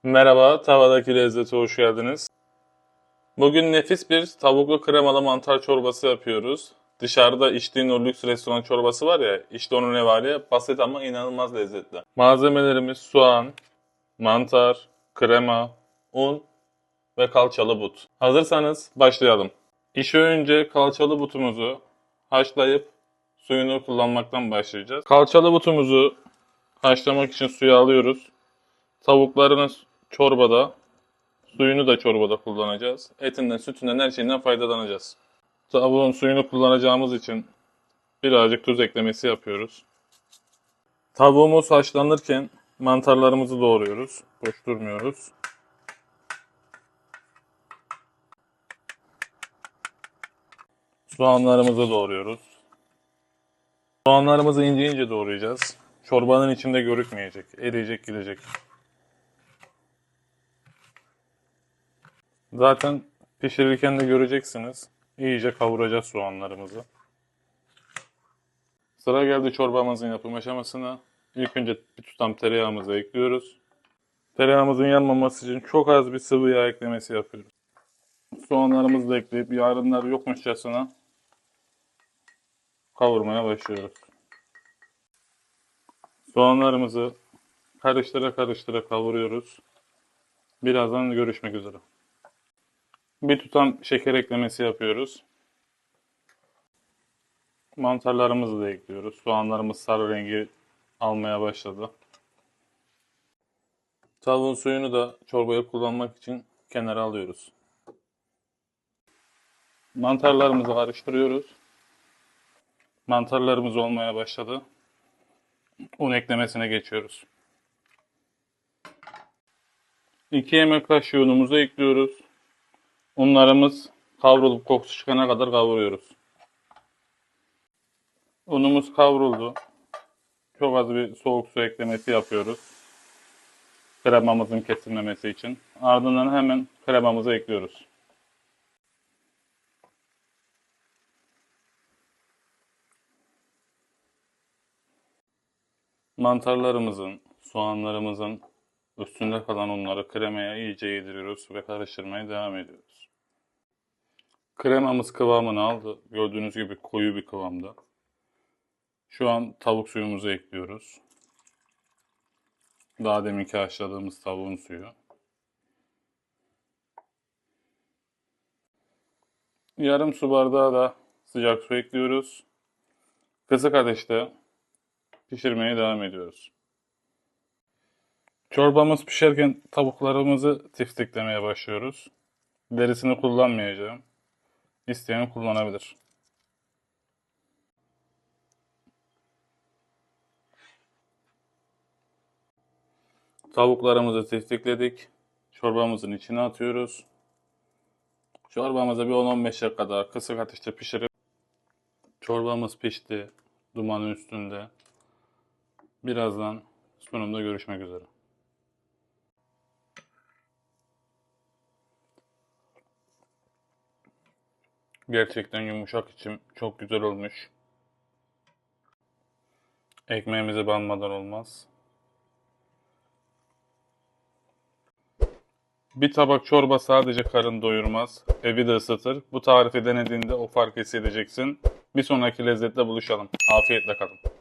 Merhaba, Tavadaki Lezzet'e hoş geldiniz. Bugün nefis bir tavuklu kremalı mantar çorbası yapıyoruz. Dışarıda içtiğin o lüks restoran çorbası var ya, işte onun evali basit ama inanılmaz lezzetli. Malzemelerimiz soğan, mantar, krema, un ve kalçalı but. Hazırsanız başlayalım. İşe önce kalçalı butumuzu haşlayıp suyunu kullanmaktan başlayacağız. Kalçalı butumuzu haşlamak için suya alıyoruz. Tavuklarınız çorbada, suyunu da çorbada kullanacağız. Etinden, sütünden, her şeyinden faydalanacağız. Tavuğun suyunu kullanacağımız için birazcık tuz eklemesi yapıyoruz. Tavuğumuz haşlanırken mantarlarımızı doğruyoruz. Boş durmuyoruz. Soğanlarımızı doğruyoruz. Soğanlarımızı ince ince doğrayacağız. Çorbanın içinde görükmeyecek. Eriyecek, gidecek. Zaten pişirirken de göreceksiniz. İyice kavuracağız soğanlarımızı. Sıra geldi çorbamızın yapım aşamasına. İlk önce bir tutam tereyağımızı ekliyoruz. Tereyağımızın yanmaması için çok az bir sıvı yağ eklemesi yapıyoruz. Soğanlarımızı da ekleyip yarınlar yokmuşçasına kavurmaya başlıyoruz. Soğanlarımızı karıştıra karıştıra kavuruyoruz. Birazdan görüşmek üzere. Bir tutam şeker eklemesi yapıyoruz. Mantarlarımızı da ekliyoruz. Soğanlarımız sarı rengi almaya başladı. Tavuğun suyunu da çorbaya kullanmak için kenara alıyoruz. Mantarlarımızı karıştırıyoruz. Mantarlarımız olmaya başladı. Un eklemesine geçiyoruz. 2 yemek kaşığı unumuzu ekliyoruz. Unlarımız kavrulup kokusu çıkana kadar kavuruyoruz. Unumuz kavruldu. Çok az bir soğuk su eklemesi yapıyoruz. Kremamızın kesilmemesi için. Ardından hemen kremamızı ekliyoruz. Mantarlarımızın, soğanlarımızın üstünde kalan unları kremaya iyice yediriyoruz ve karıştırmaya devam ediyoruz. Kremamız kıvamını aldı. Gördüğünüz gibi koyu bir kıvamda. Şu an tavuk suyumuzu ekliyoruz. Daha deminki haşladığımız tavuğun suyu. Yarım su bardağı da sıcak su ekliyoruz. Kısık ateşte pişirmeye devam ediyoruz. Çorbamız pişerken tavuklarımızı tiftiklemeye başlıyoruz. Derisini kullanmayacağım. İsteyen kullanabilir. Tavuklarımızı tiftikledik. Çorbamızın içine atıyoruz. Çorbamızı bir 10-15 dakika daha kısık ateşte pişirip çorbamız pişti. Dumanın üstünde. Birazdan sunumda görüşmek üzere. Gerçekten yumuşak içim. Çok güzel olmuş. Ekmeğimize banmadan olmaz. Bir tabak çorba sadece karın doyurmaz, evi de ısıtır. Bu tarifi denediğinde o farkı hissedeceksin. Bir sonraki lezzette buluşalım. Afiyetle kalın.